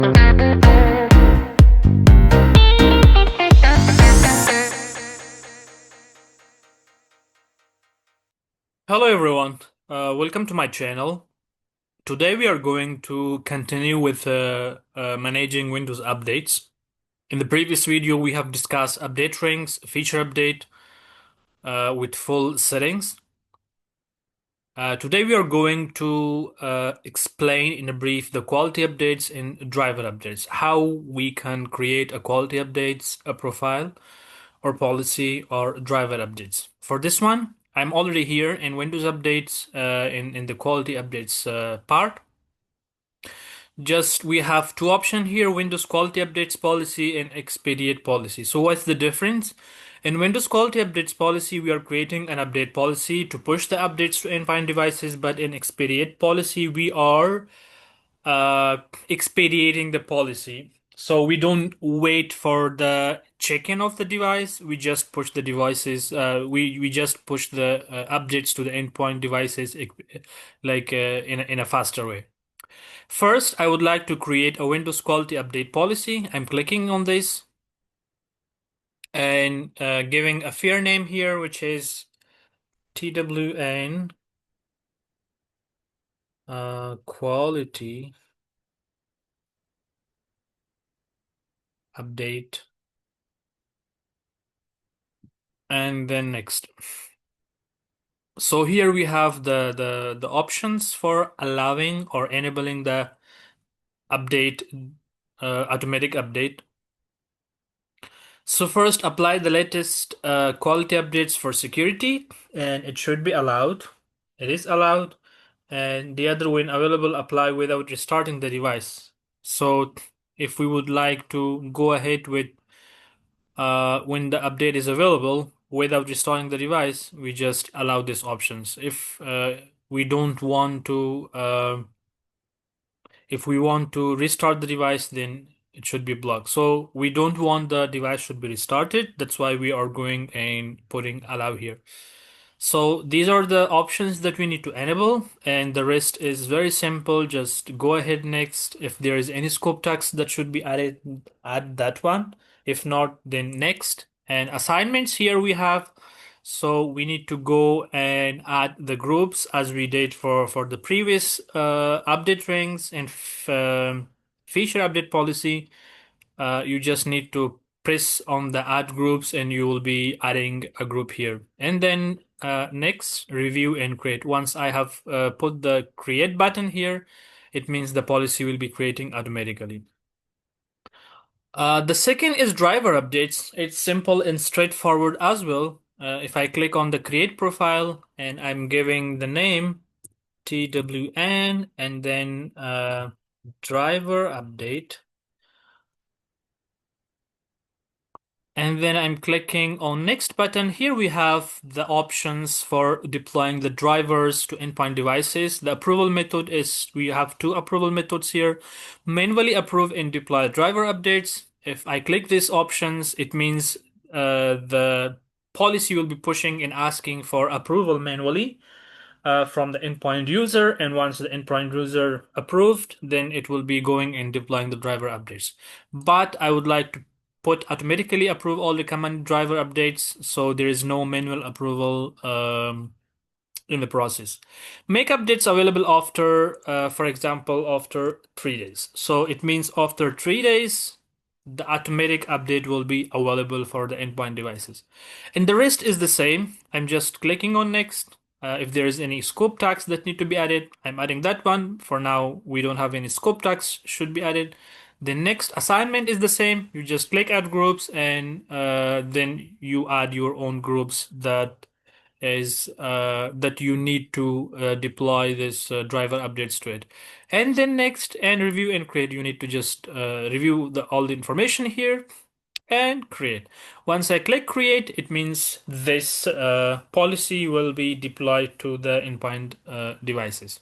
Hello everyone, welcome to my channel. Today we are going to continue with managing Windows updates. In the previous video we have discussed update rings, feature update with full settings. Today we are going to explain in a brief the quality updates and driver updates, how we can create a quality updates, a profile or policy or driver updates. For this one, I'm already here in Windows updates in the quality updates part. Just we have two options here, Windows quality updates policy and expedite policy. So what's the difference? In Windows quality updates policy, we are creating an update policy to push the updates to endpoint devices, but in expedite policy, we are expediting the policy. So we don't wait for the check-in of the device. We just push the devices. We just push the updates to the endpoint devices like in a faster way. First, I would like to create a Windows quality update policy. I'm clicking on this and giving a fair name here, which is TWN quality update, and then next. So here we have the options for allowing or enabling the update, automatic update. So first, apply the latest quality updates for security, and it should be allowed. It is allowed. And the other, when available, apply without restarting the device. So if we would like to go ahead with when the update is available without restarting the device, we just allow these options. We don't want to, if we want to restart the device, then it should be blocked. So we don't want the device should be restarted. That's why we are going and putting allow here. So these are the options that we need to enable, and the rest is very simple. Just go ahead next. If there is any scope text that should be added, add that one. If not, then next. And assignments here we have. So we need to go and add the groups as we did for the previous update rings and feature update policy. You just need to press on the add groups and you will be adding a group here. And then next, review and create. Once I have put the create button here, it means the policy will be creating automatically. The second is driver updates. It's simple and straightforward as well. If I click on the create profile and I'm giving the name TWN and then driver update. And then I'm clicking on next button. Here we have the options for deploying the drivers to endpoint devices. The approval method is, we have two approval methods here. Manually approve and deploy driver updates. If I click these options, it means the policy will be pushing and asking for approval manually from the endpoint user, and once the endpoint user approved, then it will be going and deploying the driver updates. But I would like to put automatically approve all the command driver updates, so there is no manual approval in the process. Make updates available after, for example, after 3 days. So it means after 3 days, the automatic update will be available for the endpoint devices. And the rest is the same. I'm just clicking on next. If there is any scope tags that need to be added, I'm adding that one. For now, we don't have any scope tags should be added. The next assignment is the same. You just click add groups and then you add your own groups that you need to deploy this driver updates to it. And then next, and review and create, you need to just review all the information here and create. Once I click create, it means this policy will be deployed to the endpoint devices.